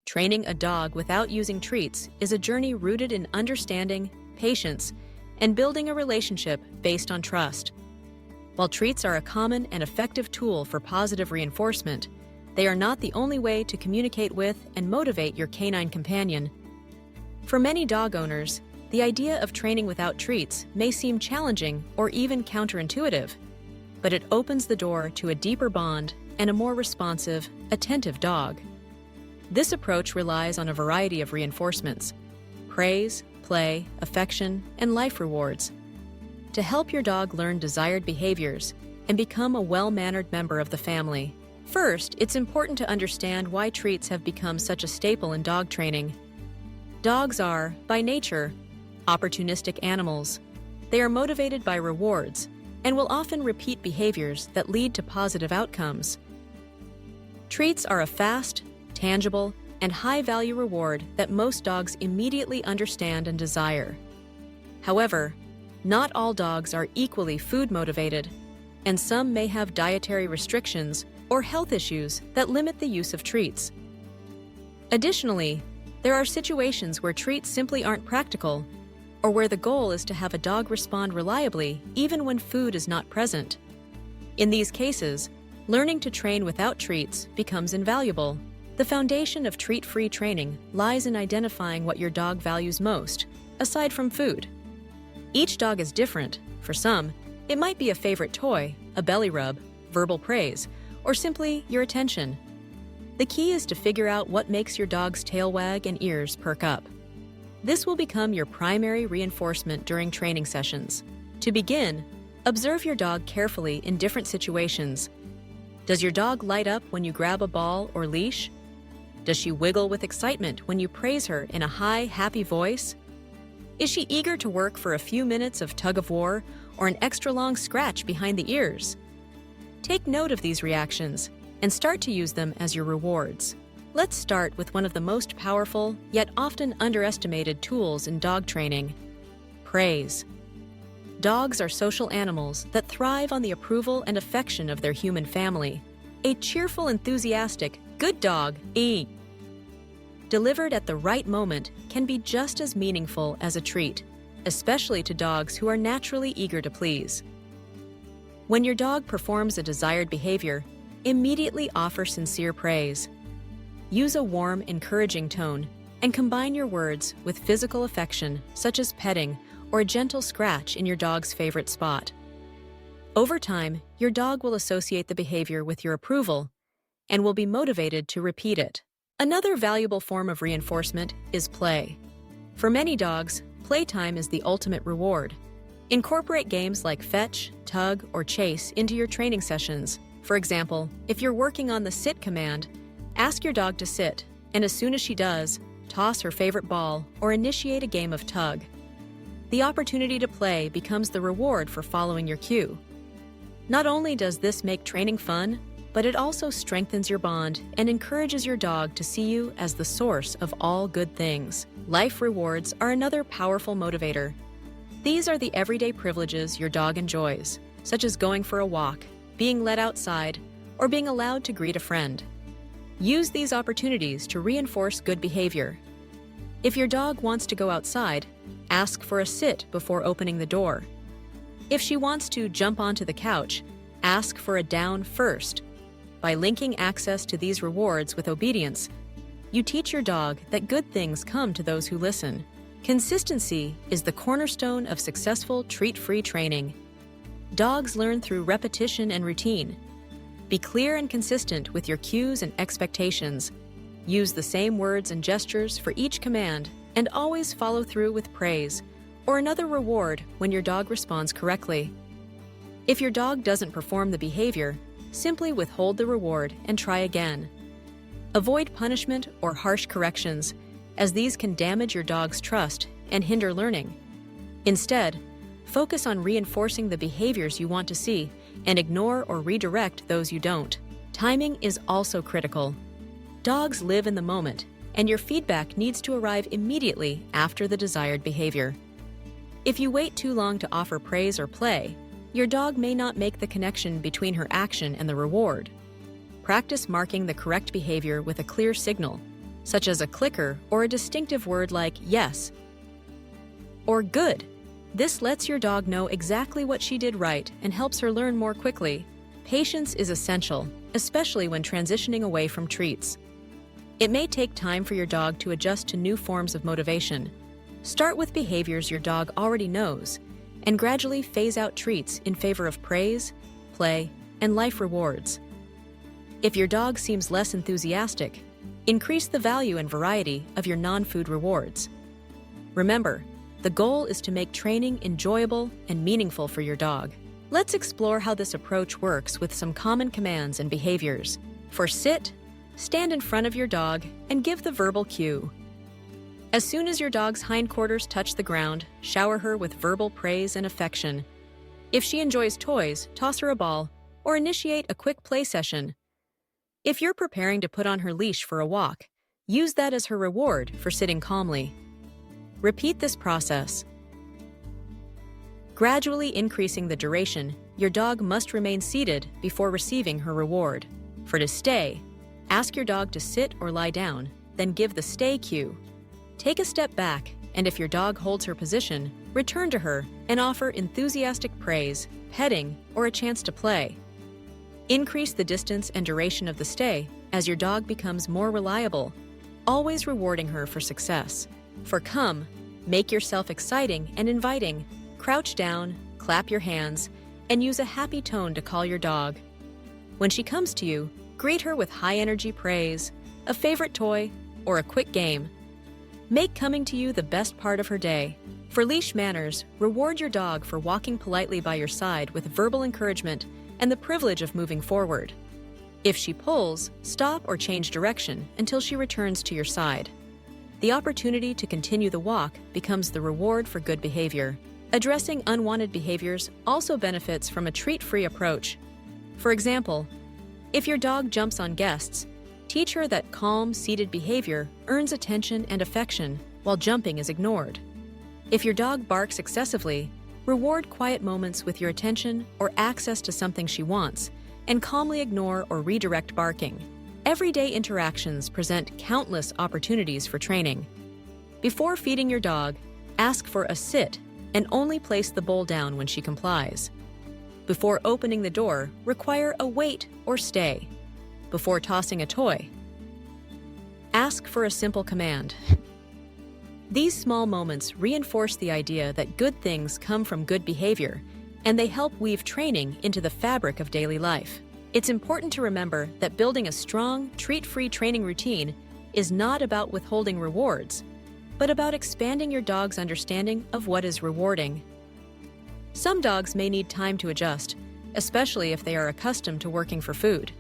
Training a dog without using treats is a journey rooted in understanding, patience, and building a relationship based on trust. While treats are a common and effective tool for positive reinforcement, they are not the only way to communicate with and motivate your canine companion. For many dog owners, the idea of training without treats may seem challenging or even counterintuitive, but it opens the door to a deeper bond and a more responsive, attentive dog. This approach relies on a variety of reinforcements: praise, play, affection, and life rewards to help your dog learn desired behaviors and become a well-mannered member of the family. First, it's important to understand why treats have become such a staple in dog training. Dogs are, by nature, opportunistic animals. They are motivated by rewards and will often repeat behaviors that lead to positive outcomes. Treats are a fast, tangible, and high-value reward that most dogs immediately understand and desire. However, not all dogs are equally food-motivated, and some may have dietary restrictions or health issues that limit the use of treats. Additionally, there are situations where treats simply aren't practical, or where the goal is to have a dog respond reliably even when food is not present. In these cases, learning to train without treats becomes invaluable. The foundation of treat-free training lies in identifying what your dog values most, aside from food. Each dog is different. For some, it might be a favorite toy, a belly rub, verbal praise, or simply your attention. The key is to figure out what makes your dog's tail wag and ears perk up. This will become your primary reinforcement during training sessions. To begin, observe your dog carefully in different situations. Does your dog light up when you grab a ball or leash? Does she wiggle with excitement when you praise her in a high, happy voice? Is she eager to work for a few minutes of tug-of-war or an extra-long scratch behind the ears? Take note of these reactions and start to use them as your rewards. Let's start with one of the most powerful, yet often underestimated tools in dog training: praise. Dogs are social animals that thrive on the approval and affection of their human family. A cheerful, enthusiastic, "good dog, eat," delivered at the right moment can be just as meaningful as a treat, especially to dogs who are naturally eager to please. When your dog performs a desired behavior, immediately offer sincere praise. Use a warm, encouraging tone and combine your words with physical affection, such as petting or a gentle scratch in your dog's favorite spot. Over time, your dog will associate the behavior with your approval and will be motivated to repeat it. Another valuable form of reinforcement is play. For many dogs, playtime is the ultimate reward. Incorporate games like fetch, tug, or chase into your training sessions. For example, if you're working on the sit command, ask your dog to sit, and as soon as she does, toss her favorite ball or initiate a game of tug. The opportunity to play becomes the reward for following your cue. Not only does this make training fun, but it also strengthens your bond and encourages your dog to see you as the source of all good things. Life rewards are another powerful motivator. These are the everyday privileges your dog enjoys, such as going for a walk, being let outside, or being allowed to greet a friend. Use these opportunities to reinforce good behavior. If your dog wants to go outside, ask for a sit before opening the door. If she wants to jump onto the couch, ask for a down first. By linking access to these rewards with obedience, you teach your dog that good things come to those who listen. Consistency is the cornerstone of successful treat-free training. Dogs learn through repetition and routine. Be clear and consistent with your cues and expectations. Use the same words and gestures for each command, and always follow through with praise or another reward when your dog responds correctly. If your dog doesn't perform the behavior, simply withhold the reward and try again. Avoid punishment or harsh corrections, as these can damage your dog's trust and hinder learning. Instead, focus on reinforcing the behaviors you want to see and ignore or redirect those you don't. Timing is also critical. Dogs live in the moment, and your feedback needs to arrive immediately after the desired behavior. If you wait too long to offer praise or play, your dog may not make the connection between her action and the reward. Practice marking the correct behavior with a clear signal, such as a clicker or a distinctive word like yes or good. This lets your dog know exactly what she did right and helps her learn more quickly. Patience is essential, especially when transitioning away from treats. It may take time for your dog to adjust to new forms of motivation. Start with behaviors your dog already knows, and gradually phase out treats in favor of praise, play, and life rewards. If your dog seems less enthusiastic, increase the value and variety of your non-food rewards. Remember, the goal is to make training enjoyable and meaningful for your dog. Let's explore how this approach works with some common commands and behaviors. For sit, stand in front of your dog and give the verbal cue. As soon as your dog's hindquarters touch the ground, shower her with verbal praise and affection. If she enjoys toys, toss her a ball or initiate a quick play session. If you're preparing to put on her leash for a walk, use that as her reward for sitting calmly. Repeat this process. Gradually increasing the duration, your dog must remain seated before receiving her reward. For to stay, ask your dog to sit or lie down, then give the stay cue. Take a step back, and if your dog holds her position, return to her and offer enthusiastic praise, petting, or a chance to play. Increase the distance and duration of the stay as your dog becomes more reliable, always rewarding her for success. For come, make yourself exciting and inviting. Crouch down, clap your hands, and use a happy tone to call your dog. When she comes to you, greet her with high-energy praise, a favorite toy, or a quick game. Make coming to you the best part of her day. For leash manners, reward your dog for walking politely by your side with verbal encouragement and the privilege of moving forward. If she pulls, stop or change direction until she returns to your side. The opportunity to continue the walk becomes the reward for good behavior. Addressing unwanted behaviors also benefits from a treat-free approach. For example, if your dog jumps on guests, teach her that calm, seated behavior earns attention and affection while jumping is ignored. If your dog barks excessively, reward quiet moments with your attention or access to something she wants, and calmly ignore or redirect barking. Everyday interactions present countless opportunities for training. Before feeding your dog, ask for a sit and only place the bowl down when she complies. Before opening the door, require a wait or stay. Before tossing a toy, ask for a simple command. These small moments reinforce the idea that good things come from good behavior, and they help weave training into the fabric of daily life. It's important to remember that building a strong, treat-free training routine is not about withholding rewards, but about expanding your dog's understanding of what is rewarding. Some dogs may need time to adjust, especially if they are accustomed to working for food.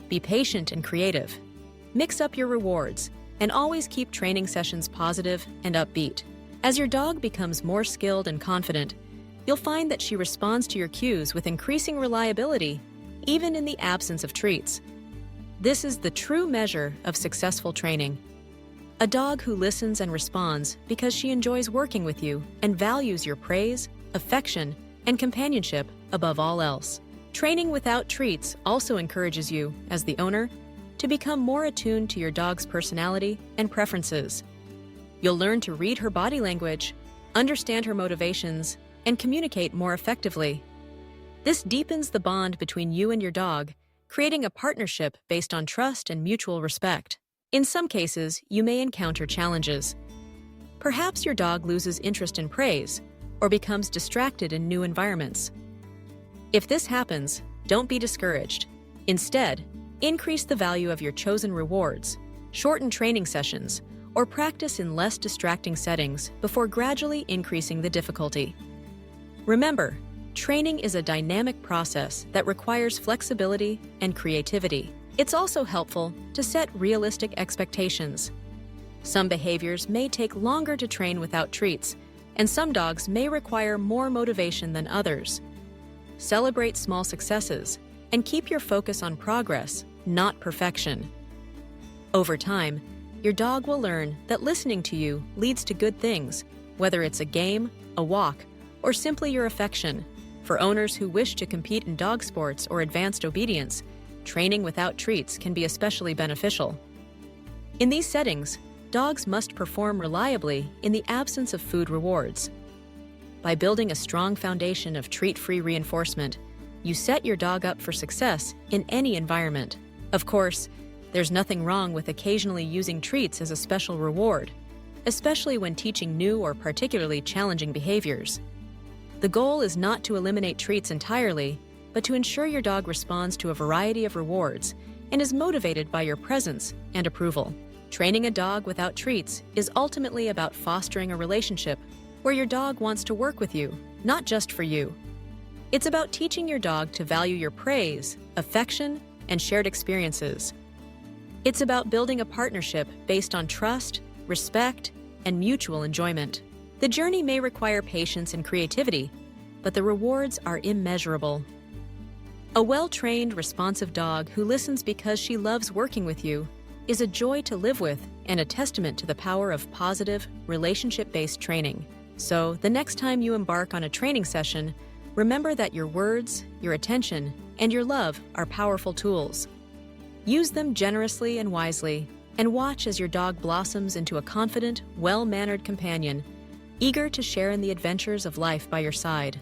Be patient and creative. Mix up your rewards, and always keep training sessions positive and upbeat. As your dog becomes more skilled and confident, you'll find that she responds to your cues with increasing reliability, even in the absence of treats. This is the true measure of successful training. A dog who listens and responds because she enjoys working with you and values your praise, affection, and companionship above all else. Training without treats also encourages you, as the owner, to become more attuned to your dog's personality and preferences. You'll learn to read her body language, understand her motivations, and communicate more effectively. This deepens the bond between you and your dog, creating a partnership based on trust and mutual respect. In some cases, you may encounter challenges. Perhaps your dog loses interest in praise or becomes distracted in new environments. If this happens, don't be discouraged. Instead, increase the value of your chosen rewards, shorten training sessions, or practice in less distracting settings before gradually increasing the difficulty. Remember, training is a dynamic process that requires flexibility and creativity. It's also helpful to set realistic expectations. Some behaviors may take longer to train without treats, and some dogs may require more motivation than others. Celebrate small successes and keep your focus on progress, not perfection. Over time, your dog will learn that listening to you leads to good things, whether it's a game, a walk, or simply your affection. For owners who wish to compete in dog sports or advanced obedience, training without treats can be especially beneficial. In these settings, dogs must perform reliably in the absence of food rewards. By building a strong foundation of treat-free reinforcement, you set your dog up for success in any environment. Of course, there's nothing wrong with occasionally using treats as a special reward, especially when teaching new or particularly challenging behaviors. The goal is not to eliminate treats entirely, but to ensure your dog responds to a variety of rewards and is motivated by your presence and approval. Training a dog without treats is ultimately about fostering a relationship where your dog wants to work with you, not just for you. It's about teaching your dog to value your praise, affection, and shared experiences. It's about building a partnership based on trust, respect, and mutual enjoyment. The journey may require patience and creativity, but the rewards are immeasurable. A well-trained, responsive dog who listens because she loves working with you is a joy to live with and a testament to the power of positive, relationship-based training. So, the next time you embark on a training session, remember that your words, your attention, and your love are powerful tools. Use them generously and wisely, and watch as your dog blossoms into a confident, well-mannered companion, eager to share in the adventures of life by your side.